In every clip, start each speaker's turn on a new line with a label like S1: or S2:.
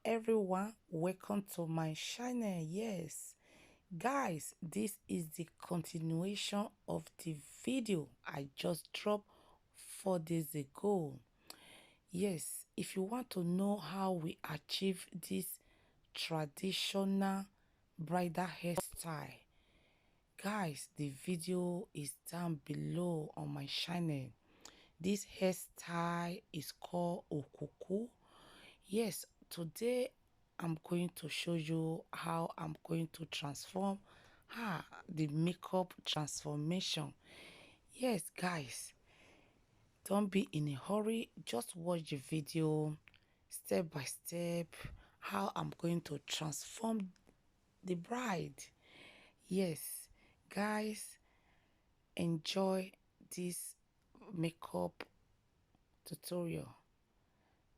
S1: everyone, welcome to my channel. Yes guys, this is the continuation of the video I just dropped 4 days ago. Yes, if you want to know how we achieve this traditional bridal hairstyle, guys, the video is down below on my channel. This hairstyle is called Okuku. Yes, today I'm going to show you how I'm going to transform the makeup transformation. Yes guys, don't be in a hurry, just watch the video step by step how I'm going to transform the bride. Yes guys, enjoy this makeup tutorial.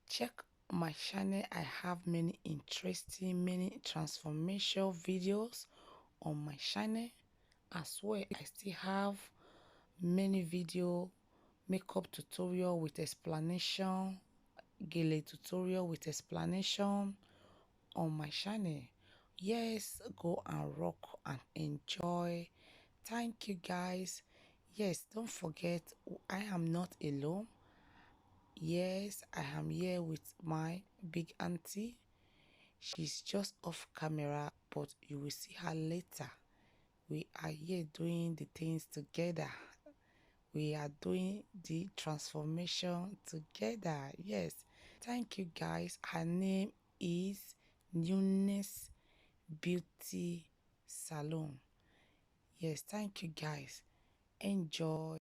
S1: Check my channel, I have many interesting, many transformation videos on my channel. As well, I still have many video makeup tutorial with explanation, gele tutorial with explanation on my channel. Yes, go and rock and enjoy. Thank you guys. Yes, don't forget, I am not alone. Yes, I am here with my big auntie. She's just off camera, but you will see her later. We are here doing the things together. We are doing the transformation together. Yes, thank you guys. Her name is Newness Beauty Salon. Yes, thank you guys. Enjoy.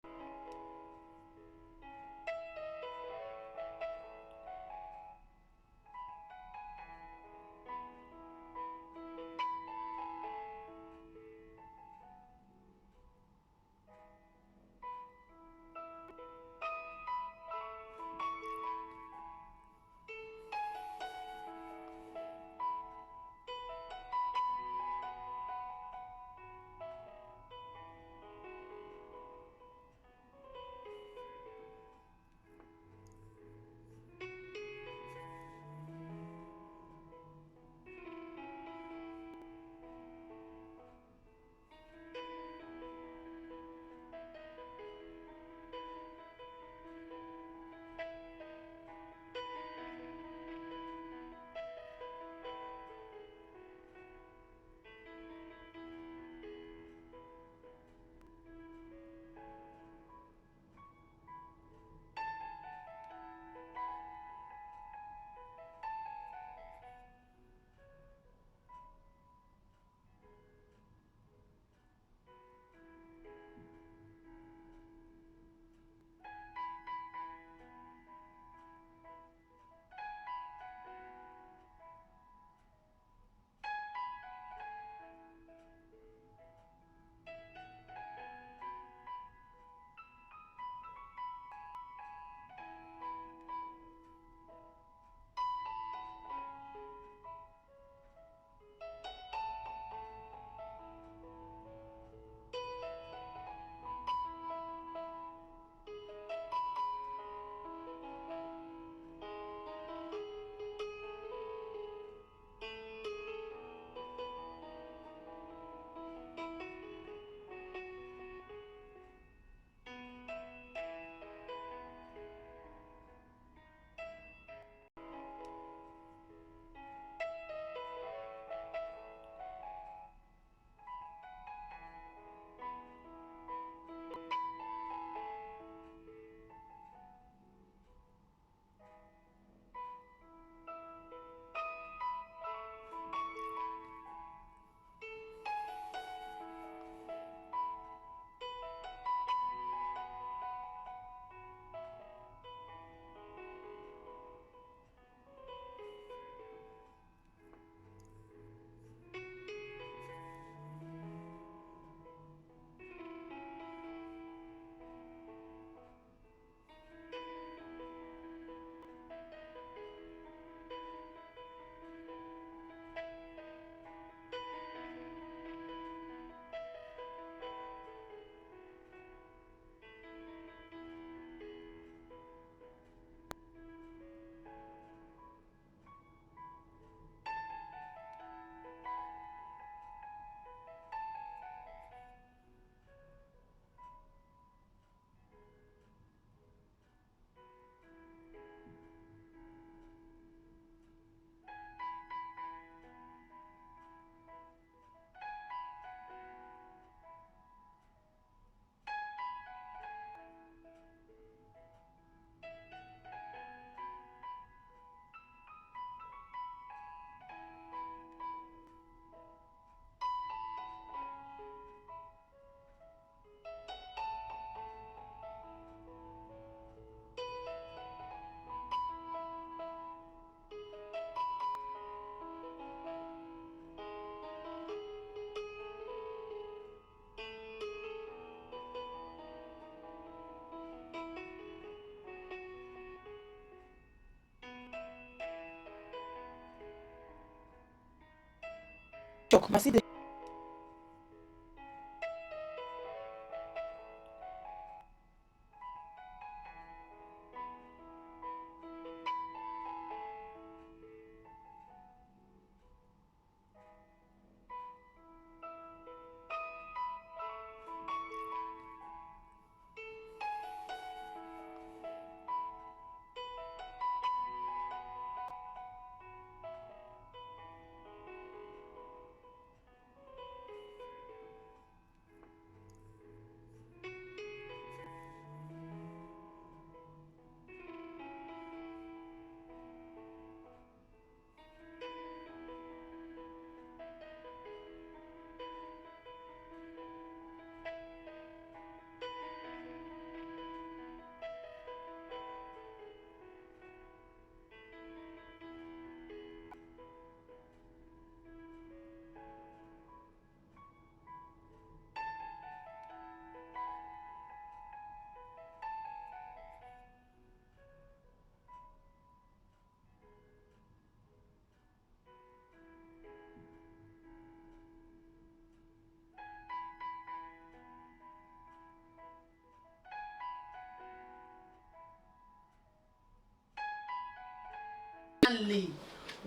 S1: shock. But see the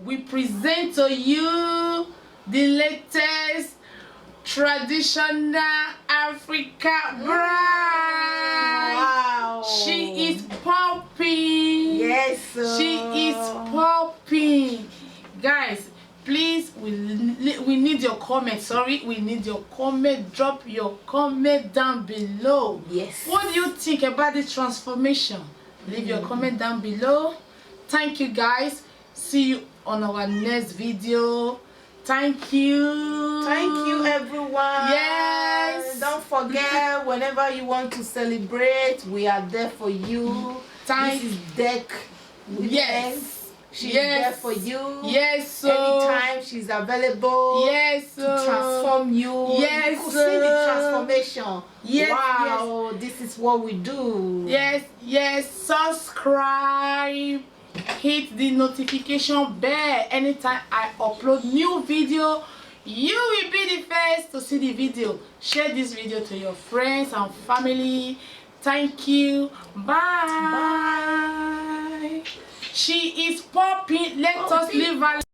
S1: we present to you the latest traditional Africa bride.
S2: Wow.
S1: She is popping.
S2: Yes.
S1: She is popping. Guys, please, we need your comment. Sorry, we need your comment. Drop your comment down below.
S2: Yes.
S1: What do you think about the transformation? Leave your comment down below. Thank you, guys. See you on our next video. Thank you.
S2: Thank you, everyone.
S1: Yes.
S2: Don't forget, whenever you want to celebrate, we are there for you. This is Deck.
S1: Yes.
S2: She's there for you.
S1: Yes. So
S2: anytime she's available.
S1: Yes.
S2: To transform you.
S1: Yes.
S2: You could see the transformation.
S1: Yes.
S2: Wow. Yes. This is what we do.
S1: Yes. Yes. Subscribe. Hit the notification bell. Anytime I upload new video, you will be the first to see the video. Share this video to your friends and family. Thank you. Bye. Bye. She is popping. Let us leave her.